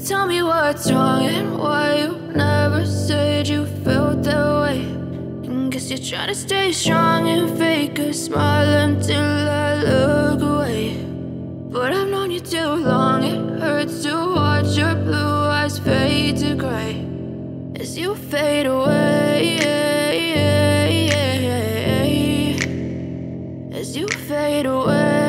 Tell me what's wrong and why you never said you felt that way. And guess you're trying to stay strong and fake a smile until I look away. But I've known you too long, it hurts to watch your blue eyes fade to gray as you fade away. As you fade away.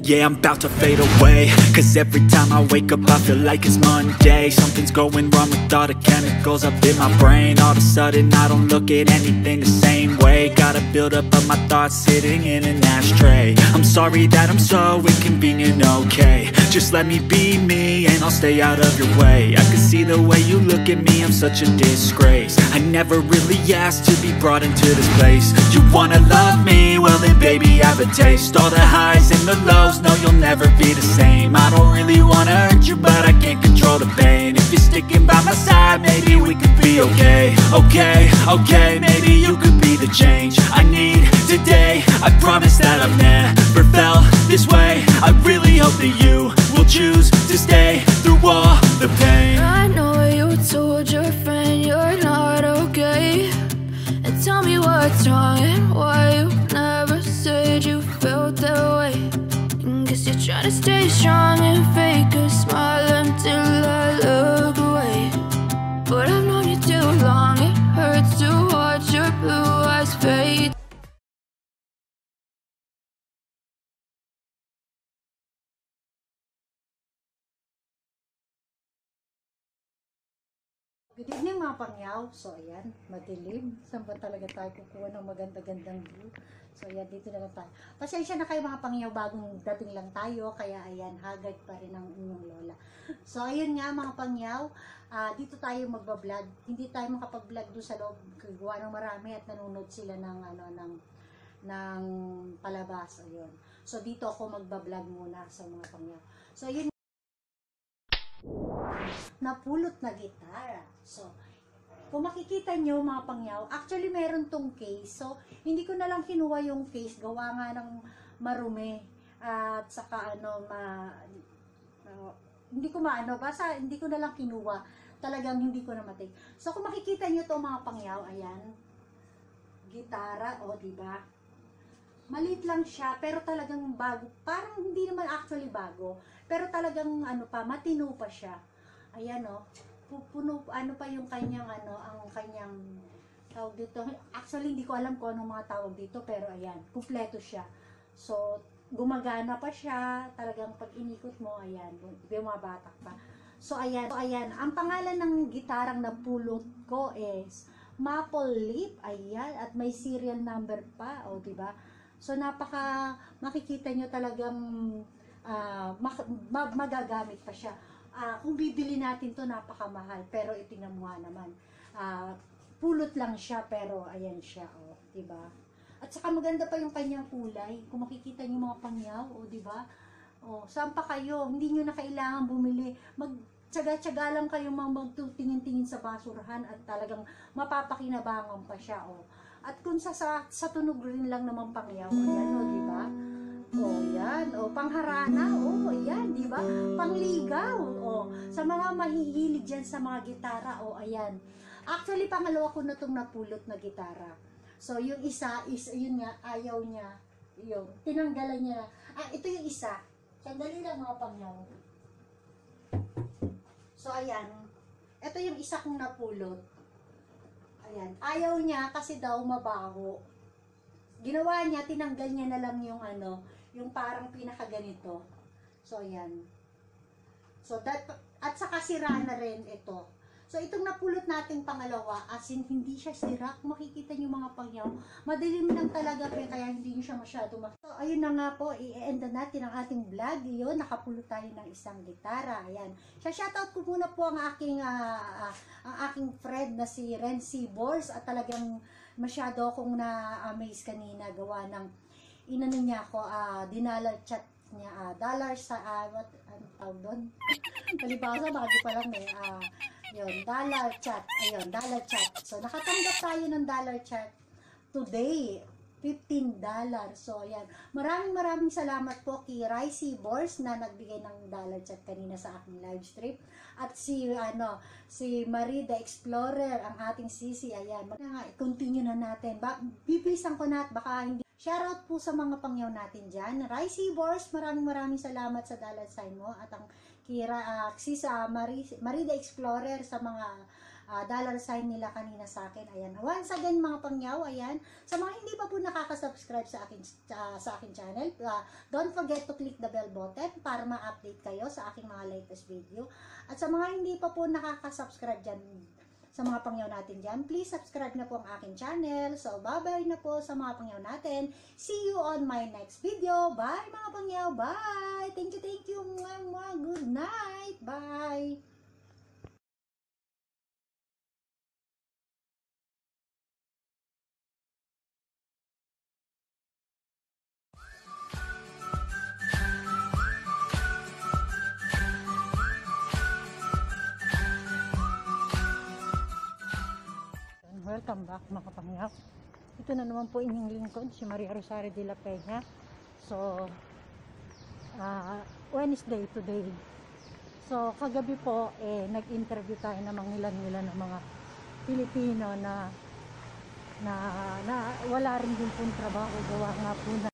Yeah, I'm about to fade away, cause every time I wake up I feel like it's Monday. Something's going wrong with all the chemicals up in my brain. All of a sudden I don't look at anything the same way. Gotta build up of my thoughts sitting in an ashtray. I'm sorry that I'm so inconvenient, okay. Just let me be me and I'll stay out of your way. I can see the way you look at me, I'm such a disgrace. I never really asked to be brought into this place. You wanna love me? Well then baby have a taste. All the highs and the lows, no, you'll never be the same. I don't really wanna hurt you, but I can't control the pain. If you're sticking by my side, maybe we could be okay. Okay, maybe you could be the change I need today. I promise that I've never felt this way. I really hope that you will choose to stay through all the pain. I know you told your friend you're not okay, and tell me what's wrong and why you never said you felt that way. Guess you're trying to stay strong and fake a smile until I look away. But I've known you too long, it hurts to watch your blue eyes fade. Good evening mga pangyaw. So ayan, madilim. Saan ba talaga tayo kukuha ng maganda-gandang view? So ayan, dito na lang tayo. Pasensya na kayo mga pangyaw, bagong dating lang tayo. Kaya ayan, hagad pa rin ang inyong lola. So ayun nga mga pangyaw, dito tayo magbablog. Hindi tayo makapag-vlog doon sa loob. Gawa ng marami at nanonood sila ng, ng palabas. Ayun. So dito ako magbablog muna sa mga pangyaw. So ayun, napulot na gitara. So, kung makikita nyo mga pangyaw, actually meron tong case. So, hindi ko na lang kinuha yung case. Gawa nga ng marumi. At saka hindi ko maano. Basta hindi ko na lang kinuha. Talagang hindi ko na matik. So, kung makikita nyo to mga pangyaw, ayan. Gitara, o diba? Maliit lang siya, pero talagang bago. Parang hindi naman actually bago. Pero talagang matino pa siya. Ayan o. Puno, pa yung kanyang ang kanyang tawag dito. Actually, hindi ko alam kung anong mga tawag dito, pero ayan, kumpleto siya. So, gumagana pa siya. Talagang pag inikot mo, ayan, bumabatak pa. So, ayan. Ang pangalan ng gitarang napulot ko is Maple Leaf. Ayan, at may serial number pa, o diba? So, makikita nyo talagang magagamit pa siya. Kung bibili natin to napakamahal, pero itingnan mo nga naman, pulot lang siya, pero ayan siya, oh, diba? At saka maganda pa yung kanyang kulay, kung makikita niyo mga pangyaw, oh, diba? Oh, saan pa kayo? Hindi nyo na kailangan bumili, magtsaga-tsaga lang kayo magtingin-tingin sa basurahan at talagang mapapakinabangan pa siya, oh. At kung sa tunog rin lang naman pangyaw, ayan, oh, diba? Oh, yan. Oh, pangharana. Oh, yan, di ba? Pangligaw. Oh, sa mga mahihilig diyan sa mga gitara. Oh, ayan. Actually, pangalawa ko na tong napulot na gitara. So, yung isa is, yun nga, ayaw niya. Yung, tinanggalan niya. Ito yung isa. Sandali lang mga pangyaw. So, ayan. Ito yung isa kong napulot. Ayan. Ayaw niya kasi daw mabaho. Ginawa niya, tinanggal niya na lang yung yung parang pinakaganito. So, ayan. So, at saka sira na rin ito. So, itong napulot nating pangalawa, as in, hindi siya sira. Kung makikita niyo mga pangyaw, madilim lang talaga, kaya hindi niyo siya masyado So, ayun na nga po, i-end na natin ang ating vlog. Yun, nakapulot tayo ng isang gitara. Ayan. Shoutout ko muna po ang aking friend na si Rency Bors, at talagang masyado akong na-amaze kanina gawa ng niya ako, dinalar chat niya, dollar sa, what, ano tawag doon? Palibasa, bago pa lang yun, dollar chat, ayun, dollar chat. So, nakatanggap tayo ng dollar chat today. $15. So, ayan. Maraming salamat po kay Ricey Bors na nagbigay ng dollar chat kanina sa aking live stream. At si Marie the Explorer, ang ating sisi. Ayan. I-continue na natin. Bibilisan ko na at baka hindi. Shoutout po sa mga pangyaw natin dyan. Ricey Bors, maraming salamat sa dollar sign mo. At ang Marie the Explorer sa mga dollar sign nila kanina sa akin. Ayan. Once again mga pangyaw, ayan. Sa mga hindi pa po nakaka-subscribe sa akin channel, don't forget to click the bell button para ma-update kayo sa aking mga latest video. At sa mga hindi pa po nakaka-subscribe dyan, sa mga pangyaw natin dyan, please subscribe na po ang aking channel. So, bye-bye na po sa mga pangyaw natin. See you on my next video. Bye mga pangyaw. Bye! Thank you. Good night. Bye! Welcome back mga pangyaw. Ito na naman po inyong lingkod, si Maria Rosario de la Peña. So, Wednesday today. So, kagabi po, nag-interview tayo ng mga ilan ng mga Pilipino na wala rin din pong trabaho. Gawa nga po na